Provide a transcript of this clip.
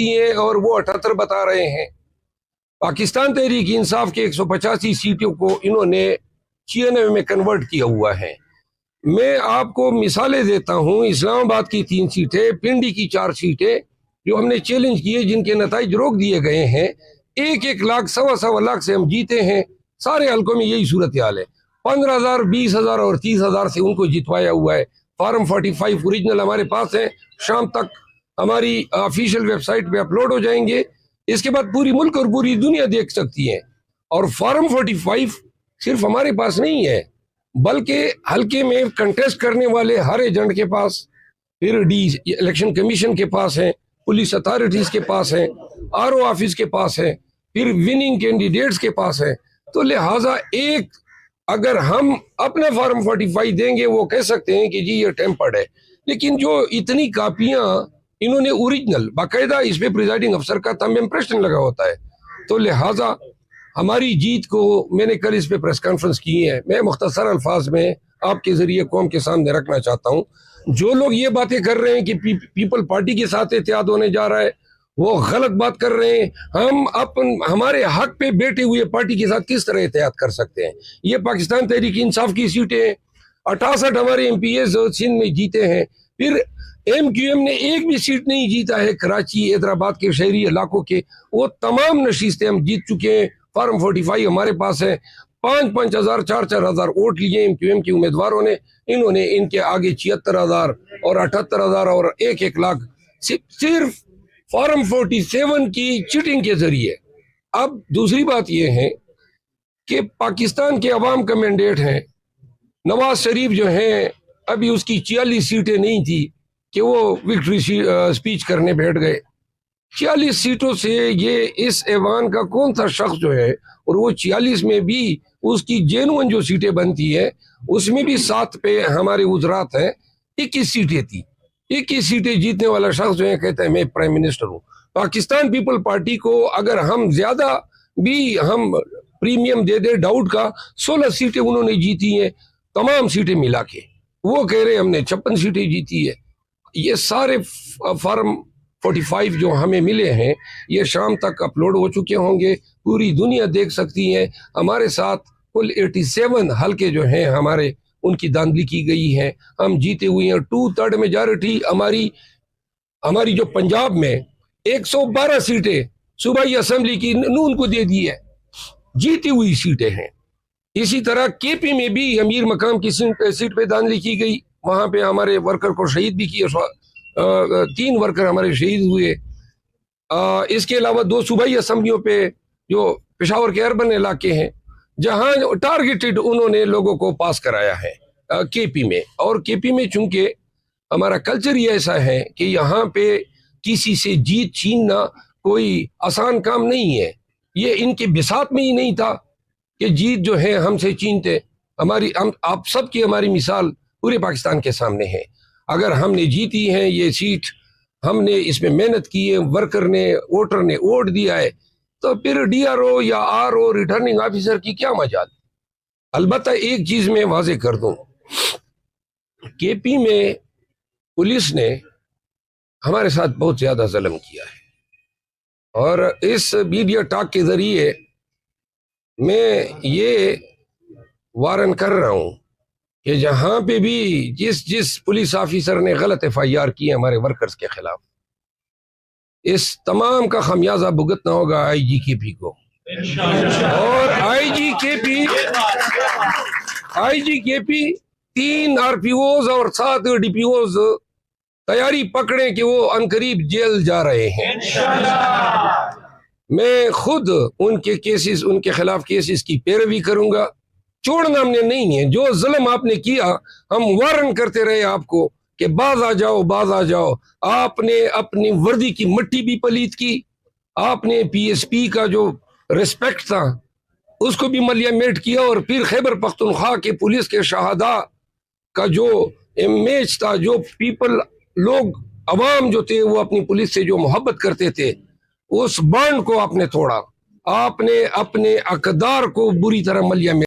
है और वो 78 बता रहे हैं। पाकिस्तान तहरीक इंसाफ के 185 सीटों को इन्होंने 96 में कन्वर्ट किया हुआ है। मैं आपको मिसालें देता हूं, इस्लामाबाद की 3 सीटें, पिंडी की 4 सीटें जो हमने चैलेंज किए, जिनके नताइज रोक दिए गए हैं। 1-1 लाख, 1.25 लाख से हम जीते हैं। सारे हल्कों में यही सूरत हाल है। 15,000, 20,000 और 30,000 से उनको जितवाया हुआ है। फॉर्म 45 ओरिजिनल हमारे पास है, शाम तक हमारी ऑफिशियल वेबसाइट पे अपलोड हो जाएंगे। इसके बाद पूरी मुल्क और पूरी दुनिया देख सकती है। और फॉर्म 45 सिर्फ हमारे पास नहीं है, बल्कि हल्के में कंटेस्ट करने वाले हर एजेंट के पास, फिर इलेक्शन कमीशन के पास है, पुलिस अथॉरिटीज के पास है, आरओ ऑफिस के पास है, फिर विनिंग कैंडिडेट्स के पास है। तो लिहाजा एक अगर हम अपना फॉर्म 45 देंगे, वो कह सकते हैं कि जी ये टेम्पर्ड है। लेकिन जो इतनी कापियां इन्होंने ओरिजिनल बाकायदा इस पे प्रिजाइडिंग अफसर का थंब इम्प्रेशन लगा होता है, तो लिहाजा हमारी जीत को मैंने कल इस पे प्रेस कॉन्फ्रेंस की है। मैं मुख्तसर अल्फाज में आपके जरिए कौम के सामने रखना चाहता हूँ, जो लोग ये बातें कर रहे हैं कि पीपल पार्टी के साथ एहतियात होने जा रहा है, वो गलत बात कर रहे हैं। हम हमारे हक पे बैठे हुए पार्टी के साथ किस तरह एहतियात कर सकते हैं? ये पाकिस्तान तहरीक इंसाफ की सीटें 68 हमारे MPs सिंध में जीते हैं। फिर MQM ने एक भी सीट नहीं जीता है कराची, हैदराबाद के शहरी इलाकों के, वो तमाम नशीस्तें हम जीत चुके हैं। फॉर्म 45 हमारे पास है। 5-5 हजार, 4-4 हजार वोट लिए MQM के उम्मीदवारों ने। इन्होंने इनके आगे 76,000 और 78,000 और 1-1 लाख सिर्फ फॉर्म 47 की चीटिंग के जरिए। अब दूसरी बात यह है कि पाकिस्तान के अवाम का मैंडेट है। नवाज शरीफ जो है, अभी उसकी 46 सीटें नहीं थी कि वो विक्ट्री स्पीच करने बैठ गए। 46 सीटों से ये इस ऐवान का कौन सा शख्स जो है, और वो 46 में भी उसकी जेनुइन जो सीटें बनती है उसमें भी 7 पे हमारे गुजरात है, 21 सीटें थी। 21 सीटें जीतने वाला शख्स जो है कहता है मैं प्राइम मिनिस्टर हूँ। पाकिस्तान पीपल पार्टी को अगर हम ज्यादा भी हम प्रीमियम दे दे डाउट का, 16 सीटें उन्होंने जीती हैं तमाम सीटें मिला के। वो कह रहे हमने 56 सीटें जीती है। ये सारे फॉर्म 45 जो हमें मिले हैं ये शाम तक अपलोड हो चुके होंगे, पूरी दुनिया देख सकती है। हमारे साथ कुल 87 हल्के जो हैं हमारे, उनकी दांधली की गई है। हम जीते हुए हैं। 2/3 मेजॉरिटी हमारी जो पंजाब में 112 सीटें सूबाई असेंबली की नून को दे दी है, जीती हुई सीटें हैं। इसी तरह KP में भी अमीर मकाम की सीट पे दांधली की गई, वहां पे हमारे वर्कर को शहीद भी किया। 3 वर्कर हमारे शहीद हुए। इसके अलावा 2 सूबाई असेंबलियों पे जो पेशावर के अर्बन इलाके हैं, जहां टारगेटेड उन्होंने लोगों को पास कराया है KP में। और KP में चूंकि हमारा कल्चर ही ऐसा है कि यहाँ पे किसी से जीत छीनना कोई आसान काम नहीं है। ये इनके बिसात में ही नहीं था कि जीत जो है हमसे छीनते। आप सबकी हमारी मिसाल पूरे पाकिस्तान के सामने है। अगर हमने जीती है ये सीट, हमने इसमें मेहनत की है, वर्कर ने, वोटर ने वोट दिया है, तो फिर DRO या RO रिटर्निंग ऑफिसर की क्या मजाल। अलबत्ता एक चीज मैं वाजे कर दूं, KP में पुलिस ने हमारे साथ बहुत ज्यादा जुल्म किया है। और इस मीडिया टॉक के जरिए मैं ये वारन कर रहा हूं कि जहां पे भी जिस पुलिस ऑफिसर ने गलत FIR की है हमारे वर्कर्स के खिलाफ, इस तमाम का खमियाजा भुगतना होगा IGKP को। और IGKP 3 RPOs और 7 DPOs तैयारी पकड़े कि वो अनकरीब जेल जा रहे हैं। मैं खुद उनके केसेस, उनके खिलाफ केसेस की पैरवी करूंगा। छोड़ना हमने नहीं है। जो जुल्म आपने किया, हम वारन करते रहे आपको कि बाज आ जाओ, बाज आ जाओ। आपने अपनी वर्दी की मट्टी भी पलीत की, आपने PSP का जो रिस्पेक्ट था उसको भी मलियामेट किया, और फिर खैबर पख्तूनख्वा के पुलिस के शहादा का जो इमेज था, जो पीपल लोग अवाम जो थे वो अपनी पुलिस से जो मोहब्बत करते थे, उस बॉन्ड को आपने तोड़ा। आपने अपने अकदार को बुरी तरह मलियामेट